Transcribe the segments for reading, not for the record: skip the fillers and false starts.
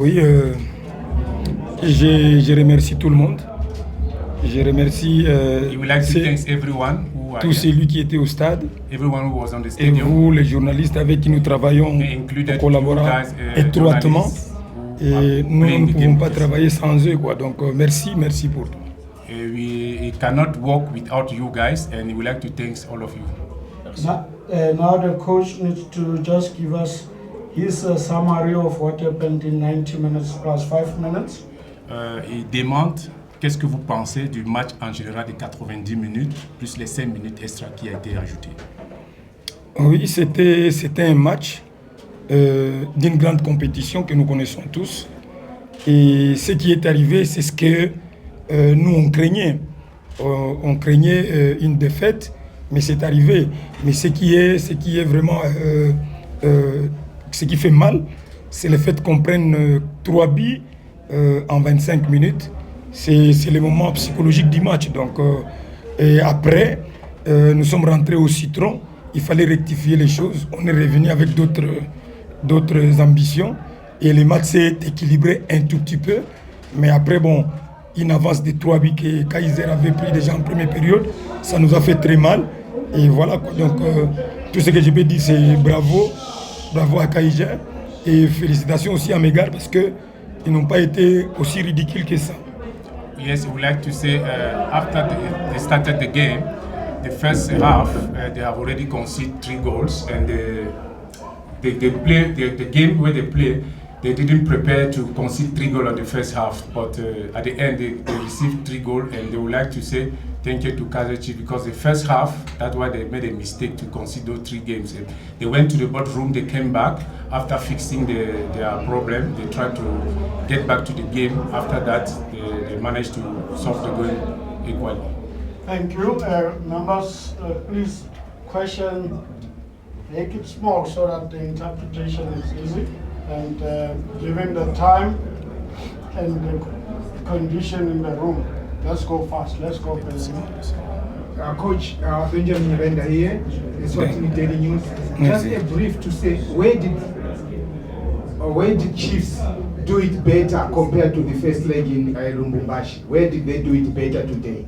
Oui, je remercie tout le monde. Je remercie You would like to thank everyone who are tous here, celui qui était au stade everyone who was on the et stadium, vous, les journalistes avec qui nous travaillons, nous included you collaborons guys, étroitement. journalists who are Et nous playing ne the pouvons game. pas travailler sans eux, quoi. Donc merci pour tout. We cannot work without you guys, and we would like to thank all of you. Now the coach needs to just give us his summary of what happened in 90 minutes plus 5 minutes. Il demande qu'est-ce que vous pensez du match en général de 90 minutes, plus les 5 minutes extra qui a été ajouté. Oui, c'était un match d'une grande compétition que nous connaissons tous. Et ce qui est arrivé, c'est ce que nous on craignait. On craignait une défaite, mais c'est arrivé. Mais ce qui est vraiment, ce qui fait mal, c'est le fait qu'on prenne 3 buts en 25 minutes. C'est le moment psychologique du match. Donc, et après, nous sommes rentrés au citron. Il fallait rectifier les choses. On est revenu avec d'autres ambitions. Et le match s'est équilibré un tout petit peu. Mais après, bon, une avance de 3 buts que Kaiser avait pris déjà en première période, ça nous a fait très mal. Et voilà, quoi. Donc, tout ce que je peux dire, c'est bravo à Kaiser. Et félicitations aussi à Megar parce qu'ils n'ont pas été aussi ridicules que ça. Yes, we would like to say after they started the game, the first half, they have already conceded 3 goals, and they play the game where they play. They didn't prepare to concede 3 goals on the first half, but at the end they received 3 goals, and they would like to say thank you to Kaiser Chiefs because the first half, that's why they made a mistake to concede those 3 games. And they went to the boardroom, they came back after fixing their problem. They tried to get back to the game. After that, they managed to solve the game equally. Thank you. Members, please question, make it small so that the interpretation is easy. And given the time and the condition in the room, let's go fast. Let's go, Benjamin. Coach Benjamin Renda here is what we're telling you. Just a brief to say, where did Chiefs do it better compared to the first leg in Lubumbashi? Where did they do it better today?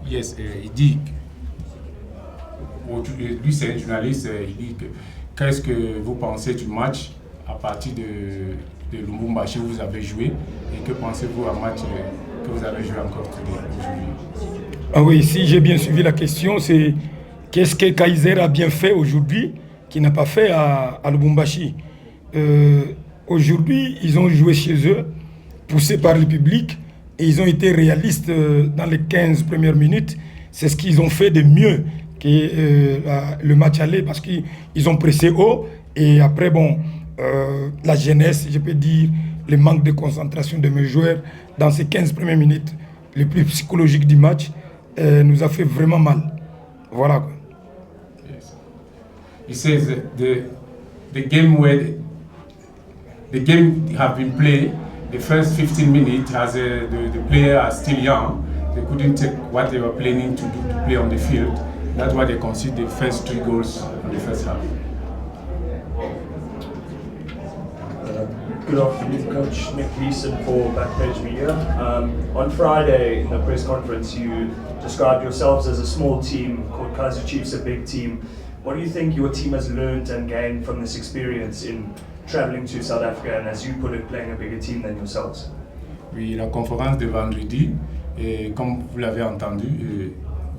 Yes, il dit, lui c'est un journaliste, il dit qu'est-ce que vous pensez du match à partir de Lubumbashi où vous avez joué et que pensez-vous à match que vous avez joué encore aujourd'hui? Ah oui, si j'ai bien suivi la question, c'est qu'est-ce que Kaiser a bien fait aujourd'hui qu'il n'a pas fait à Lubumbashi. Aujourd'hui, ils ont joué chez eux, poussés par le public, et ils ont été réalistes dans les 15 premières minutes. C'est ce qu'ils ont fait de mieux que le match aller, parce qu'ils ont pressé haut, et après, bon, la jeunesse, je peux dire, le manque de concentration de mes joueurs dans ces 15 premières minutes, les plus psychologiques du match, nous a fait vraiment mal. Voilà, quoi. Yes. He says that the game where the game have been played, the first 15 minutes as the players are still young, they couldn't take what they were planning to do to play on the field. That's why they conceded the first 3 goals in the first half. Good afternoon, Coach Nick Leeson for Backpage Media. On Friday in the press conference, you described yourselves as a small team called Kaiser Chiefs, a big team. What do you think your team has learned and gained from this experience in travelling to South Africa and, as you put it, playing a bigger team than yourselves? Oui, la conférence de vendredi, et comme vous l'avez entendu,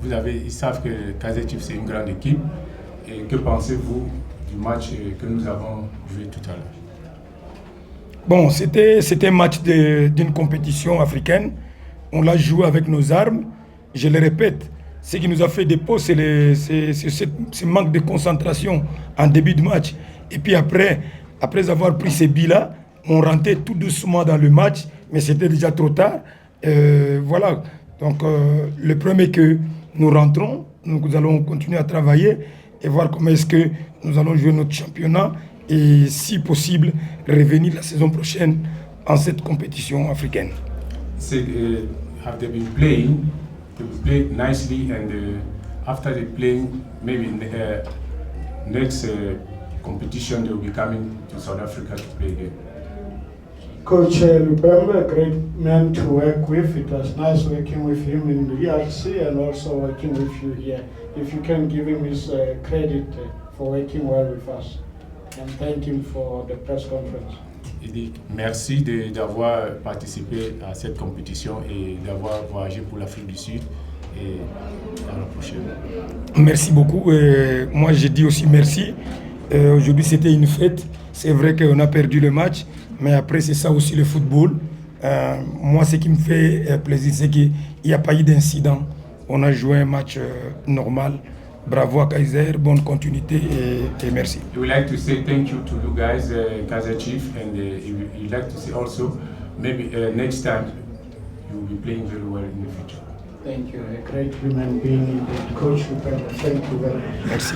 ils savent que Kaiser Chiefs c'est une grande équipe. Et que pensez-vous du match que nous avons joué tout à l'heure? Bon, c'était un match d'une compétition africaine. On l'a joué avec nos armes. Je le répète, ce qui nous a fait défaut, c'est ce manque de concentration en début de match. Et puis après avoir pris ces billes-là, on rentrait tout doucement dans le match, mais c'était déjà trop tard. Voilà. Donc, le premier que nous rentrons, nous allons continuer à travailler et voir comment est-ce que nous allons jouer notre championnat. Et si possible, revenir la saison prochaine en cette compétition africaine. Have they been playing? They play nicely, and after they playing, maybe next competition they will be coming to South Africa to play again. Coach Lupembe, a great man to work with. It was nice working with him in the ERC and also working with you here. If you can give him his credit for working well with us. And thank him for the press conference. Il dit merci d'avoir participé à cette compétition et d'avoir voyagé pour l'Afrique du Sud. Et à la prochaine. Merci beaucoup. Moi, je dis aussi merci. Aujourd'hui, c'était une fête. C'est vrai qu'on a perdu le match, mais après, c'est ça aussi le football. Moi, ce qui me fait plaisir, c'est qu'il n'y a pas eu d'incident. On a joué un match normal. Bravo à Kaiser, bonne continuité et merci. We would like to say thank you to you guys, Kaiser Chief, and we'd like to say also, maybe next time you will be playing very well in the future. Thank you. A great human being, Coach Lupembe. Thank you very much. Merci.